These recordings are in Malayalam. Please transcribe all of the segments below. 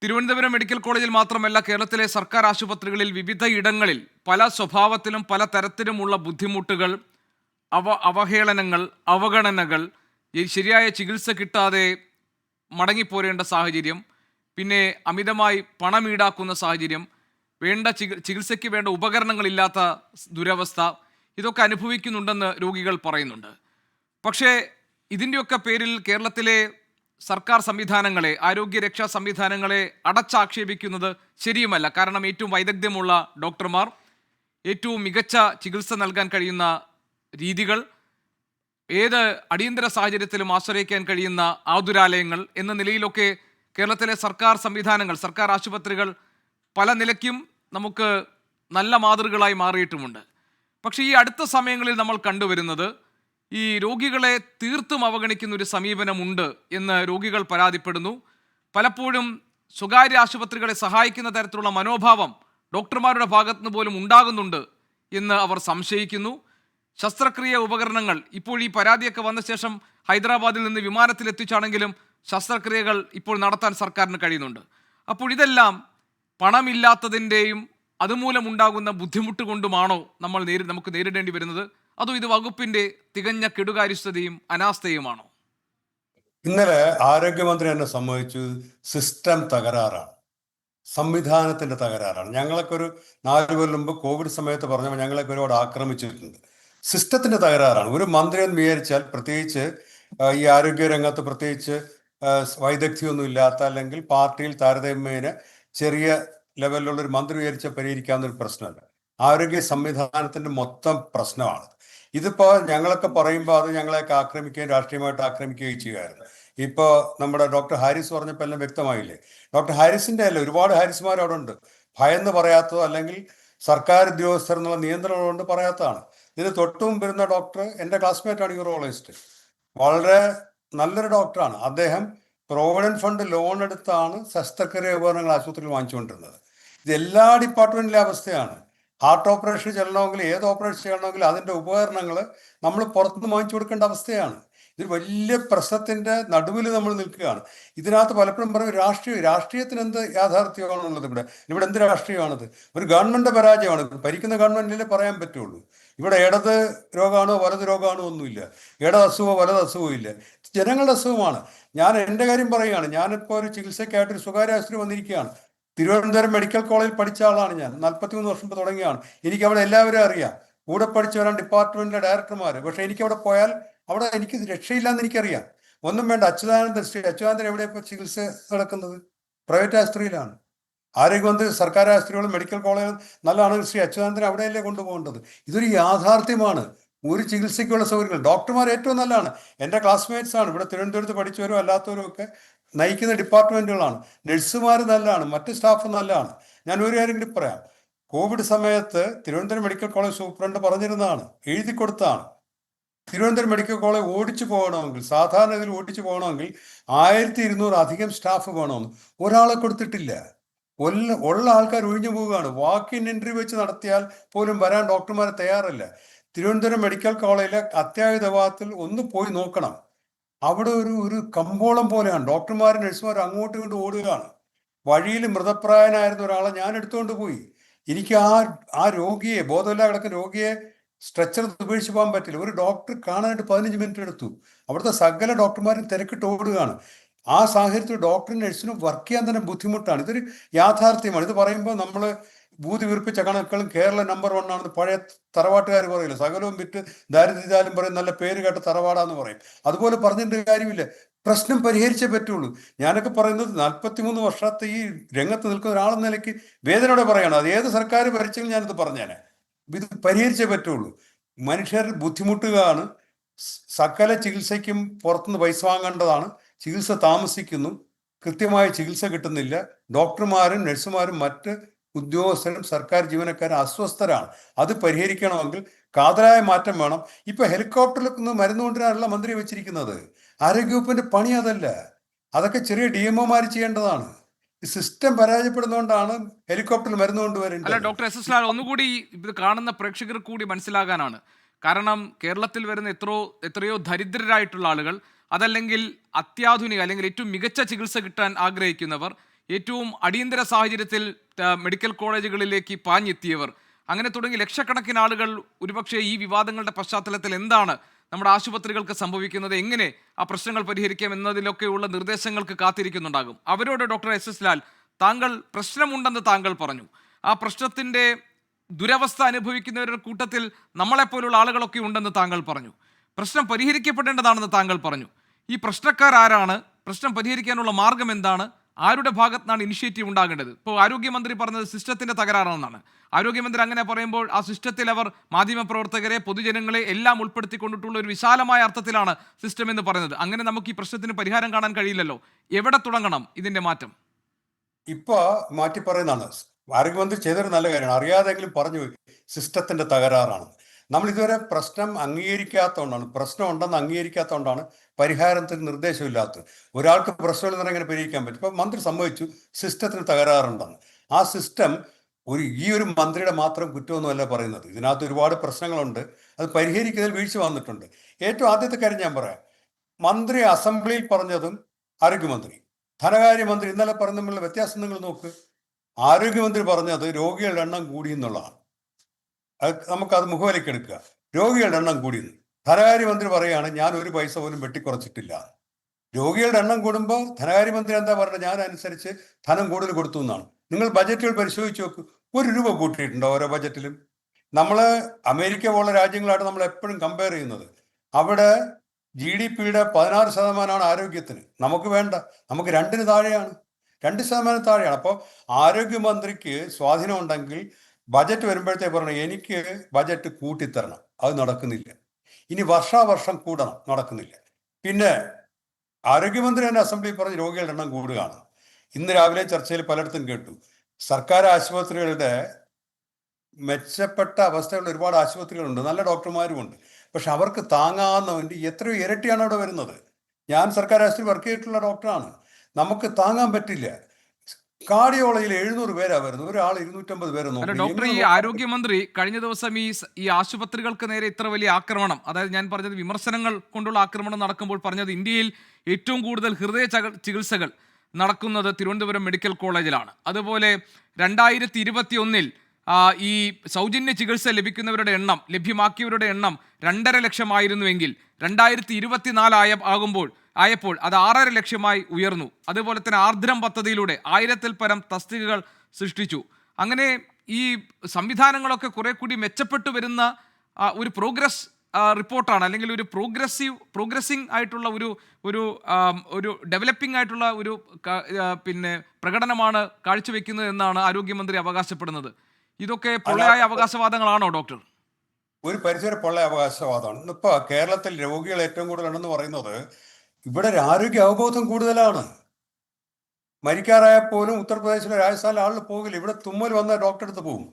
തിരുവനന്തപുരം മെഡിക്കൽ കോളേജിൽ മാത്രമല്ല കേരളത്തിലെ സർക്കാർ ആശുപത്രികളിൽ വിവിധ ഇടങ്ങളിൽ പല സ്വഭാവത്തിലും പല തരത്തിലുമുള്ള ബുദ്ധിമുട്ടുകൾ, അവഹേളനങ്ങൾ, അവഗണനകൾ, ശരിയായ ചികിത്സ കിട്ടാതെ മടങ്ങിപ്പോരേണ്ട സാഹചര്യം, പിന്നെ അമിതമായി പണം ഈടാക്കുന്ന സാഹചര്യം, വേണ്ട ചികിത്സയ്ക്ക് വേണ്ട ഉപകരണങ്ങളില്ലാത്ത ദുരവസ്ഥ, ഇതൊക്കെ അനുഭവിക്കുന്നുണ്ടെന്ന് രോഗികൾ പറയുന്നുണ്ട്. പക്ഷേ ഇതിൻ്റെയൊക്കെ പേരിൽ കേരളത്തിലെ സർക്കാർ സംവിധാനങ്ങളെ, ആരോഗ്യരക്ഷാ സംവിധാനങ്ങളെ അടച്ചാക്ഷേപിക്കുന്നത് ശരിയുമല്ല. കാരണം ഏറ്റവും വൈദഗ്ധ്യമുള്ള ഡോക്ടർമാർ, ഏറ്റവും മികച്ച ചികിത്സ നൽകാൻ കഴിയുന്ന രീതികൾ, ഏത് അടിയന്തര സാഹചര്യത്തിലും ആശ്രയിക്കാൻ കഴിയുന്ന ആതുരാലയങ്ങൾ എന്ന നിലയിലൊക്കെ കേരളത്തിലെ സർക്കാർ സംവിധാനങ്ങൾ, സർക്കാർ ആശുപത്രികൾ പല നിലയ്ക്കും നമുക്ക് നല്ല മാതൃകകളായി മാറിയിട്ടുമുണ്ട്. പക്ഷേ ഈ അടുത്ത സമയങ്ങളിൽ നമ്മൾ കണ്ടുവരുന്നത് ഈ രോഗികളെ തീർത്തും അവഗണിക്കുന്ന ഒരു സമീപനമുണ്ട് എന്ന് രോഗികൾ പരാതിപ്പെടുന്നു. പലപ്പോഴും സ്വകാര്യ ആശുപത്രികളെ സഹായിക്കുന്ന തരത്തിലുള്ള മനോഭാവം ഡോക്ടർമാരുടെ ഭാഗത്തുനിന്ന് പോലും ഉണ്ടാകുന്നുണ്ട് എന്ന് അവർ സംശയിക്കുന്നു. ശസ്ത്രക്രിയ ഉപകരണങ്ങൾ ഇപ്പോൾ ഈ പരാതിയൊക്കെ വന്ന ശേഷം ഹൈദരാബാദിൽ നിന്ന് വിമാനത്തിലെത്തിച്ചാണെങ്കിലും ശസ്ത്രക്രിയകൾ ഇപ്പോൾ നടത്താൻ സർക്കാരിന് കഴിയുന്നുണ്ട്. അപ്പോൾ ഇതെല്ലാം പണമില്ലാത്തതിൻ്റെയും അതുമൂലമുണ്ടാകുന്ന ബുദ്ധിമുട്ട് കൊണ്ടുമാണോ നമുക്ക് നേരിടേണ്ടി വരുന്നത്? അതോ ഇത് വകുപ്പിന്റെ തികഞ്ഞ കെടുകാര്യസ്ഥതയും അനാസ്ഥയുമാണോ? ഇന്നലെ ആരോഗ്യമന്ത്രി എന്നെ സംബന്ധിച്ചു സിസ്റ്റം തകരാറാണ്, സംവിധാനത്തിന്റെ തകരാറാണ്. ഞങ്ങളൊക്കെ ഒരു 4 കൊല്ലം മുമ്പ് കോവിഡ് സമയത്ത് പറഞ്ഞപ്പോൾ ഞങ്ങളൊക്കെ ഒരുപാട് ആക്രമിച്ചിട്ടുണ്ട്. സിസ്റ്റത്തിന്റെ തകരാറാണ്. ഒരു മന്ത്രി എന്ന് വിചാരിച്ചാൽ, പ്രത്യേകിച്ച് ഈ ആരോഗ്യ രംഗത്ത് പ്രത്യേകിച്ച് വൈദഗ്ധ്യമൊന്നും ഇല്ലാത്ത, അല്ലെങ്കിൽ പാർട്ടിയിൽ താരതമ്യേന ചെറിയ ലെവലിലുള്ള ഒരു മന്ത്രി വിചാരിച്ചാൽ പരിഹരിക്കാവുന്ന ഒരു പ്രശ്നമല്ല. ആരോഗ്യ സംവിധാനത്തിന്റെ മൊത്തം പ്രശ്നമാണ്. ഇതിപ്പോ ഞങ്ങളൊക്കെ പറയുമ്പോൾ അത് ഞങ്ങളെയൊക്കെ ആക്രമിക്കുകയും രാഷ്ട്രീയമായിട്ട് ആക്രമിക്കുകയും ചെയ്യുമായിരുന്നു. ഇപ്പോൾ നമ്മുടെ ഡോക്ടർ ഹാരിസ് പറഞ്ഞപ്പോൾ എല്ലാം വ്യക്തമായില്ലേ? ഡോക്ടർ ഹാരിസിന്റെ അല്ല, ഒരുപാട് ഹാരിസ്മാർ അവിടെ ഉണ്ട്. ഭയന്ന് പറയാത്തതോ അല്ലെങ്കിൽ സർക്കാർ ഉദ്യോഗസ്ഥർ എന്നുള്ള നിയന്ത്രണം കൊണ്ട് പറയാത്തതാണ്. ഇതിന് തൊട്ടും വരുന്ന ഡോക്ടർ എൻ്റെ ക്ലാസ്മേറ്റാണ്, യൂറോളജിസ്റ്റ്. വളരെ നല്ലൊരു ഡോക്ടറാണ്. അദ്ദേഹം പ്രോവിഡന്റ് ഫണ്ട് ലോൺ എടുത്താണ് ശസ്ത്രക്രിയ ഉപകരണങ്ങൾ ആശുപത്രിയിൽ വാങ്ങിച്ചുകൊണ്ടിരുന്നത്. ഇത് എല്ലാ ഡിപ്പാർട്ട്മെന്റിലെ അവസ്ഥയാണ്. ഹാർട്ട് ഓപ്പറേഷൻ ചെല്ലണമെങ്കിൽ, ഏത് ഓപ്പറേഷൻ ചെയ്യണമെങ്കിൽ അതിൻ്റെ ഉപകരണങ്ങൾ നമ്മൾ പുറത്തുനിന്ന് വാങ്ങിച്ചു കൊടുക്കേണ്ട അവസ്ഥയാണ്. ഇത് വലിയ പ്രശ്നത്തിൻ്റെ നടുവിൽ നമ്മൾ നിൽക്കുകയാണ്. ഇതിനകത്ത് പലപ്പോഴും പറയും രാഷ്ട്രീയത്തിന് എന്ത് യാഥാർത്ഥ്യമാണുള്ളത്? ഇവിടെ എന്ത് രാഷ്ട്രീയമാണത്? ഒരു ഗവൺമെൻറ് പരാജയമാണ്. ഭരിക്കുന്ന ഗവൺമെൻറ്റിലേ പറയാൻ പറ്റുള്ളൂ. ഇവിടെ ഇടത് രോഗമാണോ വലത് രോഗമാണോ ഒന്നുമില്ല. ഇടത് അസുഖമോ വലത് അസുഖവും ഇല്ല. ജനങ്ങളുടെ അസുഖമാണ്. ഞാൻ എൻ്റെ കാര്യം പറയുകയാണ്. ഞാനിപ്പോൾ ഒരു ചികിത്സയ്ക്കായിട്ടൊരു സ്വകാര്യ ആശുപത്രി വന്നിരിക്കുകയാണ്. തിരുവനന്തപുരം മെഡിക്കൽ കോളേജിൽ പഠിച്ച ആളാണ് ഞാൻ. 43 വർഷം മുമ്പ് തുടങ്ങിയാണ്. എനിക്ക് അവിടെ എല്ലാവരും അറിയാം. കൂടെ പഠിച്ചവരാണ് ഡിപ്പാർട്ട്മെന്റിലെ ഡയറക്ടർമാർ. പക്ഷെ എനിക്ക് അവിടെ പോയാൽ അവിടെ എനിക്ക് രക്ഷയില്ലാന്ന് എനിക്കറിയാം. ഒന്നും വേണ്ട. അച്യുതാനന്ദൻ എവിടെ ഇപ്പോൾ ചികിത്സ നടക്കുന്നത്? പ്രൈവറ്റ് ആശുപത്രിയിലാണ്. ആരോഗ്യമന്ത്രി സർക്കാർ ആശുപത്രികളും മെഡിക്കൽ കോളേജും നല്ലതാണെങ്കിൽ ശ്രീ അച്യുതാനന്ദൻ അവിടെയല്ലേ കൊണ്ടുപോകേണ്ടത്? ഇതൊരു യാഥാർത്ഥ്യമാണ്. ഒരു ചികിത്സയ്ക്കുള്ള സൗകര്യങ്ങൾ ഡോക്ടർമാർ ഏറ്റവും നല്ലതാണ്. എൻ്റെ ക്ലാസ്മേറ്റ്സ് ആണ്. ഇവിടെ തിരുവനന്തപുരത്ത് പഠിച്ചവരും അല്ലാത്തവരും ഒക്കെ നയിക്കുന്ന ഡിപ്പാർട്ട്മെന്റുകളാണ്. നഴ്സുമാർ നല്ലതാണ്, മറ്റ് സ്റ്റാഫ് നല്ലതാണ്. ഞാൻ ഒരു കാര്യം കൂടി പറയാം. കോവിഡ് സമയത്ത് തിരുവനന്തപുരം മെഡിക്കൽ കോളേജ് സൂപ്രണ്ട് പറഞ്ഞിരുന്നതാണ്, എഴുതി കൊടുത്താണ്. തിരുവനന്തപുരം മെഡിക്കൽ കോളേജ് ഓടിച്ചു പോകണമെങ്കിൽ, സാധാരണ ഇതിൽ ഓടിച്ചു പോകണമെങ്കിൽ 1200 അധികം സ്റ്റാഫ് വേണമെന്ന്. ഒരാളെ കൊടുത്തിട്ടില്ല. ഉള്ള ആൾക്കാർ ഒഴിഞ്ഞു പോവുകയാണ്. വാക്ക് ഇൻ എൻട്രി വെച്ച് നടത്തിയാൽ പോലും വരാൻ ഡോക്ടർമാരെ തയ്യാറല്ല. തിരുവനന്തപുരം മെഡിക്കൽ കോളേജിലെ അത്യാഹിത വിഭാഗത്തിൽ ഒന്ന് പോയി നോക്കണം. അവിടെ ഒരു കമ്പോളം പോലെയാണ്. ഡോക്ടർമാരും നഴ്സുമാരും അങ്ങോട്ടും ഇങ്ങോട്ടും ഓടുകയാണ്. വഴിയിൽ മൃതപ്രായനായിരുന്ന ഒരാളെ ഞാൻ എടുത്തുകൊണ്ട് പോയി. എനിക്ക് ആ രോഗിയെ, ബോധമില്ലാതെ കിടക്കുന്ന രോഗിയെ സ്ട്രെച്ചർ ഉപേക്ഷിച്ച് പോകാൻ പറ്റില്ല. ഒരു ഡോക്ടർ കാണാനായിട്ട് 15 മിനിറ്റ് എടുത്തു. അവിടുത്തെ സകല ഡോക്ടർമാരും തിരക്കിട്ട് ഓടുകയാണ്. ആ സാഹചര്യത്തിൽ ഡോക്ടറും നഴ്സിനും വർക്ക് ചെയ്യാൻ തന്നെ ബുദ്ധിമുട്ടാണ്. ഇതൊരു യാഥാർത്ഥ്യമാണ്. ഇത് പറയുമ്പോൾ നമ്മൾ ഭൂതി വീർപ്പിച്ച കണക്കുകളും കേരള നമ്പർ 1 ആണെന്ന് പഴയ തറവാട്ടുകാർ പറയില്ല. സകലവും വിറ്റ് ദാരിദ്ര്യത്താലും പറയും, നല്ല പേര് കേട്ട തറവാടാന്ന് പറയും. അതുപോലെ പറഞ്ഞിട്ട് കാര്യമില്ല. പ്രശ്നം പരിഹരിച്ചേ പറ്റുള്ളൂ. ഞാനൊക്കെ പറയുന്നത് 43 വർഷത്തെ ഈ രംഗത്ത് നിൽക്കുന്ന ഒരാളെന്ന നിലയ്ക്ക് വേദനയോടെ പറയണം. അത് ഏത് സർക്കാർ ഭരിച്ചെങ്കിലും ഞാനിത് പറഞ്ഞേനെ. ഇത് പരിഹരിച്ചേ പറ്റുള്ളൂ. മനുഷ്യർ ബുദ്ധിമുട്ടുകയാണ്. സകല ചികിത്സയ്ക്കും പുറത്തുനിന്ന് പൈസ വാങ്ങേണ്ടതാണ്. ചികിത്സ താമസിക്കുന്നു, കൃത്യമായ ചികിത്സ കിട്ടുന്നില്ല. ഡോക്ടർമാരും നഴ്സുമാരും മറ്റ് ഉദ്യോഗസ്ഥരും സർക്കാർ ജീവനക്കാരും അസ്വസ്ഥരാണ്. അത് പരിഹരിക്കണമെങ്കിൽ കാതലായ മാറ്റം വേണം. ഇപ്പൊ ഹെലികോപ്റ്ററിൽ നിന്ന് മരുന്ന് കൊണ്ടുവരാനുള്ള മന്ത്രി വെച്ചിരിക്കുന്നത്. ആരോഗ്യവകുപ്പിന്റെ പണി അതല്ല. അതൊക്കെ ചെറിയ DMOമാർ ചെയ്യേണ്ടതാണ്. സിസ്റ്റം പരാജയപ്പെടുന്നതുകൊണ്ടാണ് ഹെലികോപ്റ്ററിൽ മരുന്ന് കൊണ്ടുവരേണ്ടത്. അല്ല ഡോക്ടർ എസ് എസ് ലാൽ, ഒന്നുകൂടി ഇത് കാണുന്ന പ്രേക്ഷകർ കൂടി മനസ്സിലാകാനാണ്. കാരണം കേരളത്തിൽ വരുന്ന എത്രയോ ദരിദ്രരായിട്ടുള്ള ആളുകൾ, അതല്ലെങ്കിൽ അത്യാധുനിക അല്ലെങ്കിൽ ഏറ്റവും മികച്ച ചികിത്സ കിട്ടാൻ ആഗ്രഹിക്കുന്നവർ, ഏറ്റവും അടിയന്തര സാഹചര്യത്തിൽ മെഡിക്കൽ കോളേജുകളിലേക്ക് പാഞ്ഞെത്തിയവർ, അങ്ങനെ തുടങ്ങി ലക്ഷക്കണക്കിന് ആളുകൾ ഒരുപക്ഷെ ഈ വിവാദങ്ങളുടെ പശ്ചാത്തലത്തിൽ എന്താണ് നമ്മുടെ ആശുപത്രികൾക്ക് സംഭവിക്കുന്നത്, എങ്ങനെ ആ പ്രശ്നങ്ങൾ പരിഹരിക്കാം എന്നതിലൊക്കെയുള്ള നിർദ്ദേശങ്ങൾക്ക് കാത്തിരിക്കുന്നുണ്ടാകും. അവരോട് ഡോക്ടർ എസ് ലാൽ, താങ്കൾ പ്രശ്നമുണ്ടെന്ന് താങ്കൾ പറഞ്ഞു. ആ പ്രശ്നത്തിൻ്റെ ദുരവസ്ഥ അനുഭവിക്കുന്നവരുടെ കൂട്ടത്തിൽ നമ്മളെപ്പോലുള്ള ആളുകളൊക്കെ ഉണ്ടെന്ന് താങ്കൾ പറഞ്ഞു. പ്രശ്നം പരിഹരിക്കപ്പെടേണ്ടതാണെന്ന് താങ്കൾ പറഞ്ഞു. ഈ പ്രശ്നക്കാരാരാണ്? പ്രശ്നം പരിഹരിക്കാനുള്ള മാർഗം എന്താണ്? ആരുടെ ഭാഗത്താണ് ഇനിഷ്യേറ്റീവ് ഉണ്ടാകേണ്ടത്? ഇപ്പോൾ ആരോഗ്യമന്ത്രി പറഞ്ഞത് സിസ്റ്റത്തിന്റെ തകരാറാണെന്നാണ്. ആരോഗ്യമന്ത്രി അങ്ങനെ പറയുമ്പോൾ ആ സിസ്റ്റത്തിൽ അവർ മാധ്യമപ്രവർത്തകരെ, പൊതുജനങ്ങളെ എല്ലാം ഉൾപ്പെടുത്തിക്കൊണ്ടിട്ടുള്ള ഒരു വിശാലമായ അർത്ഥത്തിലാണ് സിസ്റ്റം എന്ന് പറയുന്നത്. അങ്ങനെ നമുക്ക് ഈ പ്രശ്നത്തിന് പരിഹാരം കാണാൻ കഴിയില്ലല്ലോ. എവിടെ തുടങ്ങണം ഇതിന്റെ മാറ്റം? ഇപ്പൊ മാറ്റി പറയുന്നതാണ്. ആരോഗ്യമന്ത്രി ചെയ്തൊരു നല്ല കാര്യമാണ്. അറിയാതെങ്കിലും പറഞ്ഞു സിസ്റ്റത്തിന്റെ തകരാറാണ്. നമ്മൾ ഇതുവരെ പ്രശ്നം അംഗീകരിക്കാത്തതുകൊണ്ടാണ്, പ്രശ്നം ഉണ്ടെന്ന് അംഗീകരിക്കാത്തതുകൊണ്ടാണ് പരിഹാരത്തിന് നിർദ്ദേശമില്ലാത്തത്. ഒരാൾക്ക് പ്രശ്നമില്ലെന്ന് എങ്ങനെ പരിഹരിക്കാൻ പറ്റും? ഇപ്പൊ മന്ത്രി സമ്മതിച്ചു സിസ്റ്റത്തിന് തകരാറുണ്ടെന്ന്. ആ സിസ്റ്റം ഈ ഒരു മന്ത്രിയുടെ മാത്രം കുറ്റമൊന്നുമല്ല പറയുന്നത്. ഇതിനകത്ത് ഒരുപാട് പ്രശ്നങ്ങളുണ്ട്. അത് പരിഹരിക്കുന്നതിൽ വീഴ്ച വന്നിട്ടുണ്ട്. ഏറ്റവും ആദ്യത്തെ കാര്യം ഞാൻ പറയാം. മന്ത്രി അസംബ്ലിയിൽ പറഞ്ഞതും ആരോഗ്യമന്ത്രി, ധനകാര്യമന്ത്രി ഇന്നലെ പറഞ്ഞ തമ്മിലുള്ള വ്യത്യാസം നിങ്ങൾ നോക്ക്. ആരോഗ്യമന്ത്രി പറഞ്ഞത് രോഗികളുടെ എണ്ണം കൂടി എന്നുള്ളതാണ്. നമുക്കത് മുഖവിലക്കെടുക്കുക. രോഗികളുടെ എണ്ണം കൂടിയെന്ന്. ധനകാര്യമന്ത്രി പറയുകയാണ് ഞാൻ ഒരു പൈസ പോലും വെട്ടിക്കുറച്ചിട്ടില്ല. രോഗികളുടെ എണ്ണം കൂടുമ്പോൾ ധനകാര്യമന്ത്രി എന്താ പറയുന്നത്? ഞാൻ അനുസരിച്ച് ധനം കൂടുതൽ കൊടുത്തു എന്നാണ്. നിങ്ങൾ ബജറ്റുകൾ പരിശോധിച്ച് നോക്കൂ. 1 രൂപ കൂട്ടിയിട്ടുണ്ടോ ഓരോ ബജറ്റിലും? നമ്മൾ അമേരിക്ക പോലുള്ള രാജ്യങ്ങളായിട്ട് നമ്മൾ എപ്പോഴും കമ്പയർ ചെയ്യുന്നത്. അവിടെ GDP-യുടെ 16% ആരോഗ്യത്തിന്. നമുക്ക് വേണ്ട, നമുക്ക് 2-ന് താഴെയാണ്. 2% താഴെയാണ്. അപ്പോൾ ആരോഗ്യമന്ത്രിക്ക് സ്വാധീനം ഉണ്ടെങ്കിൽ ബജറ്റ് വരുമ്പോഴത്തേ പറഞ്ഞു എനിക്ക് ബജറ്റ് കൂട്ടിത്തരണം. അത് നടക്കുന്നില്ല. ഇനി വർഷാവർഷം കൂടണം, നടക്കുന്നില്ല. പിന്നെ ആരോഗ്യമന്ത്രി തന്നെ അസംബ്ലിയിൽ പറഞ്ഞ് രോഗികളുടെ എണ്ണം കൂടുകയാണ്. ഇന്ന് രാവിലെ ചർച്ചയിൽ പലയിടത്തും കേട്ടു, സർക്കാർ ആശുപത്രികളുടെ മെച്ചപ്പെട്ട അവസ്ഥയുള്ള ഒരുപാട് ആശുപത്രികളുണ്ട്, നല്ല ഡോക്ടർമാരുമുണ്ട്. പക്ഷെ അവർക്ക് താങ്ങാവുന്നതിൻ്റെ എത്രയോ ഇരട്ടിയാണ് അവിടെ വരുന്നത്. ഞാൻ സർക്കാർ ആശുപത്രി വർക്ക് ചെയ്തിട്ടുള്ള ഡോക്ടറാണ്. നമുക്ക് താങ്ങാൻ പറ്റില്ല. കാർഡിയോളജിയിൽ 700 പേരാ വരുന്നത്, ഒരാൾ 250 പേരെ അല്ല നോക്കും. ഡോക്ടർ, ഈ ആരോഗ്യമന്ത്രി കഴിഞ്ഞ ദിവസം ഈ ആശുപത്രികൾക്ക് നേരെ ഇത്ര വലിയ ആക്രമണം, അതായത് ഞാൻ പറഞ്ഞത് വിമർശനങ്ങൾ കൊണ്ടുള്ള ആക്രമണം നടക്കുമ്പോൾ പറഞ്ഞത് ഇന്ത്യയിൽ ഏറ്റവും കൂടുതൽ ഹൃദയ ചികിത്സകൾ നടക്കുന്നത് തിരുവനന്തപുരം മെഡിക്കൽ കോളേജിലാണ്. അതുപോലെ 2021-ൽ ഈ സൗജന്യ ചികിത്സ ലഭ്യമാക്കിയവരുടെ എണ്ണം 2.5 ലക്ഷമായിരുന്നുവെങ്കിൽ 2024 ആയപ്പോൾ അത് 6.5 ലക്ഷമായി ഉയർന്നു. അതുപോലെ തന്നെ ആർദ്രം പദ്ധതിയിലൂടെ 1000-ൽ പരം തസ്തികകൾ സൃഷ്ടിച്ചു. അങ്ങനെ ഈ സംവിധാനങ്ങളൊക്കെ കുറെ കൂടി മെച്ചപ്പെട്ടു വരുന്ന ഒരു പ്രോഗ്രസ് റിപ്പോർട്ടാണ്, അല്ലെങ്കിൽ ഒരു പ്രോഗ്രസിംഗ് ആയിട്ടുള്ള ഒരു ഡെവലപ്പിംഗ് ആയിട്ടുള്ള ഒരു പിന്നെ പ്രകടനമാണ് കാഴ്ചവെക്കുന്നത് എന്നാണ് ആരോഗ്യമന്ത്രി അവകാശപ്പെടുന്നത്. ഇതൊക്കെ പൊള്ളയായ അവകാശവാദങ്ങളാണോ ഡോക്ടർ? ഒരു പരിസര പൊള്ള അവകാശവാദമാണ്. ഇപ്പൊ കേരളത്തിൽ രോഗികൾ ഏറ്റവും കൂടുതലുണ്ടെന്ന് പറയുന്നത് ഇവിടെ ആരോഗ്യ അവബോധം കൂടുതലാണ്. മരിക്കാറായാൽ പോലും ഉത്തർപ്രദേശിലെ രാജസ്ഥാനിലെ ആളുകൾ പോകില്ല. ഇവിടെ തുമ്മൽ വന്ന ഡോക്ടറെ അടുത്ത് പോകും.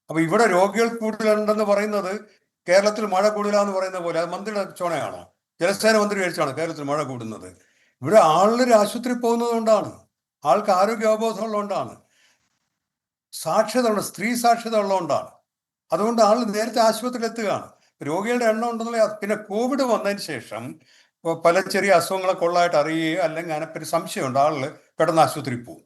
അപ്പൊ ഇവിടെ രോഗികൾ കൂടുതലുണ്ടെന്ന് പറയുന്നത് കേരളത്തിൽ മഴ കൂടുതലാന്ന് പറയുന്ന പോലെ അത് മന്ത്രിയുടെ ചോണയാണ്. ജലസേന മന്ത്രി കഴിച്ചാണ് കേരളത്തിൽ മഴ കൂടുന്നത്. ഇവിടെ ആളുകൾ ആശുപത്രി പോകുന്നത് കൊണ്ടാണ്, ആൾക്ക് ആരോഗ്യ അവബോധം ഉള്ളതുകൊണ്ടാണ്, സാക്ഷരത ഉള്ള സ്ത്രീ സാക്ഷരത ഉള്ളതുകൊണ്ടാണ്. അതുകൊണ്ട് ആൾ നേരത്തെ ആശുപത്രിയിൽ എത്തുകയാണ്. രോഗികളുടെ എണ്ണം ഉണ്ടെന്നുള്ള. പിന്നെ കോവിഡ് വന്നതിന് ശേഷം പല ചെറിയ അസുഖങ്ങളൊക്കെ ഉള്ളതായിട്ട് അറിയുകയോ അല്ലെങ്കിൽ അതിനെപ്പറ്റി സംശയമുണ്ട്, ആളുകൾ പെട്ടെന്ന് ആശുപത്രിയിൽ പോകും.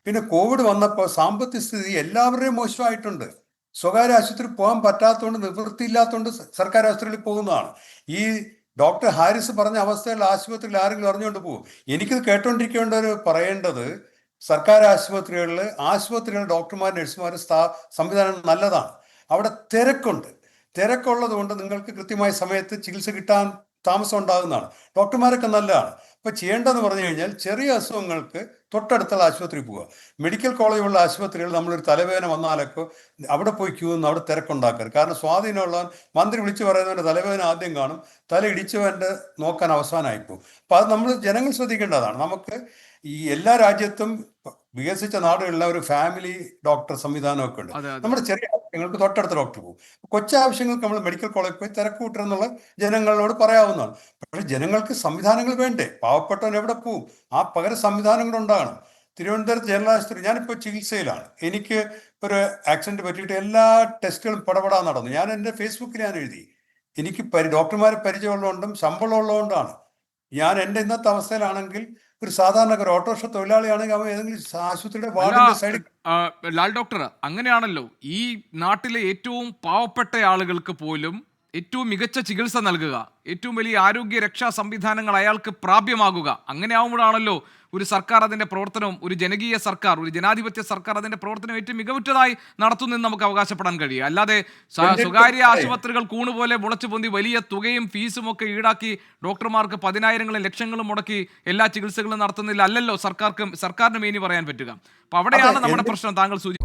പിന്നെ കോവിഡ് വന്നപ്പോൾ സാമ്പത്തിക സ്ഥിതി എല്ലാവരുടെയും മോശമായിട്ടുണ്ട്. സ്വകാര്യ ആശുപത്രി പോകാൻ പറ്റാത്തതുകൊണ്ട്, നിവൃത്തിയില്ലാത്തതുകൊണ്ട് സർക്കാർ ആശുപത്രിയിൽ പോകുന്നതാണ്. ഈ ഡോക്ടർ ഹാരിസ് പറഞ്ഞ അവസ്ഥയിൽ ആശുപത്രിയിൽ ആരെങ്കിലും അറിഞ്ഞുകൊണ്ട് പോകും. എനിക്കിത് കേട്ടോണ്ടിരിക്കേണ്ടവർ പറയേണ്ടത്, സർക്കാർ ആശുപത്രികളിൽ ഡോക്ടർമാരും നഴ്സുമാരും സംവിധാനം നല്ലതാണ്. അവിടെ തിരക്കുള്ളത് കൊണ്ട് നിങ്ങൾക്ക് കൃത്യമായ സമയത്ത് ചികിത്സ കിട്ടാൻ താമസം ഉണ്ടാകുന്നതാണ്. ഡോക്ടർമാരൊക്കെ നല്ലതാണ്. ഇപ്പൊ ചെയ്യേണ്ടതെന്ന് പറഞ്ഞു കഴിഞ്ഞാൽ ചെറിയ അസുഖങ്ങൾക്ക് തൊട്ടടുത്തുള്ള ആശുപത്രി പോവുക. മെഡിക്കൽ കോളേജുള്ള ആശുപത്രികൾ നമ്മളൊരു തലവേദന വന്നാലൊക്കെ അവിടെ പോയി ക്യൂ നിന്ന് അവിടെ തിരക്കുണ്ടാക്കരുത്. കാരണം സ്വാധീനമുള്ളവൻ മന്ത്രി വിളിച്ചു പറയുന്നവൻ്റെ തലവേദന ആദ്യം കാണും, തല ഇടിച്ചവൻ്റെ നോക്കാൻ അവസാനമായിപ്പോവും. അപ്പൊ അത് നമ്മൾ ജനങ്ങൾ ശ്രദ്ധിക്കേണ്ടതാണ്. നമുക്ക് ഈ എല്ലാ രാജ്യത്തും വികസിച്ച നാടുകളിലെ ഒരു ഫാമിലി ഡോക്ടർ സംവിധാനമൊക്കെ ഉണ്ട്. നമ്മുടെ ചെറിയ ആവശ്യങ്ങൾക്ക് തൊട്ടടുത്ത ഡോക്ടർ പോകും. കൊച്ചാവശ്യങ്ങൾക്ക് നമ്മൾ മെഡിക്കൽ കോളേജിൽ പോയി തിരക്ക് കൂട്ടരുന്നുള്ള ജനങ്ങളോട് പറയാവുന്നതാണ്. പക്ഷെ ജനങ്ങൾക്ക് സംവിധാനങ്ങൾ വേണ്ടേ? പാവപ്പെട്ടവൻ എവിടെ പോവും? ആ പകരം സംവിധാനങ്ങൾ ഉണ്ടാകണം. തിരുവനന്തപുരത്ത് ജനറൽ ആശുപത്രി, ഞാനിപ്പോൾ ചികിത്സയിലാണ്. എനിക്ക് ഒരു ആക്സിഡന്റ് പറ്റിയിട്ട് എല്ലാ ടെസ്റ്റുകളും പടപടാൻ നടന്നു. ഞാൻ എൻ്റെ ഫേസ്ബുക്കിൽ ഞാൻ എഴുതി, എനിക്ക് ഡോക്ടർമാരെ പരിചയമുള്ളതുകൊണ്ടും ശമ്പളം ഉള്ളതുകൊണ്ടാണ്. ഞാൻ എൻ്റെ ഇന്നത്തെ അവസ്ഥയിലാണെങ്കിൽ ഒരു സാധാരണ ഒരു ഓട്ടോറിക്ഷ തൊഴിലാളിയാണെങ്കിൽ അവൻ ഏതെങ്കിലും ആശുപത്രിയുടെ അല്ല വാർഡിന്റെ സൈഡിൽ ലാൽ ഡോക്ടർ, അങ്ങനെയാണല്ലോ ഈ നാട്ടിലെ ഏറ്റവും പാവപ്പെട്ട ആളുകൾക്ക് പോലും ഏറ്റവും മികച്ച ചികിത്സ നൽകുക, ഏറ്റവും വലിയ ആരോഗ്യ രക്ഷാ സംവിധാനങ്ങൾ അയാൾക്ക് പ്രാപ്യമാകുക, അങ്ങനെ ആവുമ്പോഴാണല്ലോ ഒരു സർക്കാർ അതിന്റെ പ്രവർത്തനവും, ഒരു ജനകീയ സർക്കാർ, ഒരു ജനാധിപത്യ സർക്കാർ അതിന്റെ പ്രവർത്തനം ഏറ്റവും മികവുറ്റതായി നടത്തുന്നെന്ന് നമുക്ക് അവകാശപ്പെടാൻ കഴിയും. അല്ലാതെ സ്വകാര്യ ആശുപത്രികൾ കൂണുപോലെ മുളച്ചു പൊന്തി വലിയ തുകയും ഫീസും ഒക്കെ ഈടാക്കി ഡോക്ടർമാർക്ക് 10,000-ങ്ങളും ലക്ഷങ്ങളും മുടക്കി എല്ലാ ചികിത്സകളും നടത്തുന്നില്ല അല്ലല്ലോ സർക്കാരിന് മേനി പറയാൻ പറ്റുക. അപ്പൊ അവിടെയാണ് നമ്മുടെ പ്രശ്നം താങ്കൾ സൂചിപ്പിച്ചത്.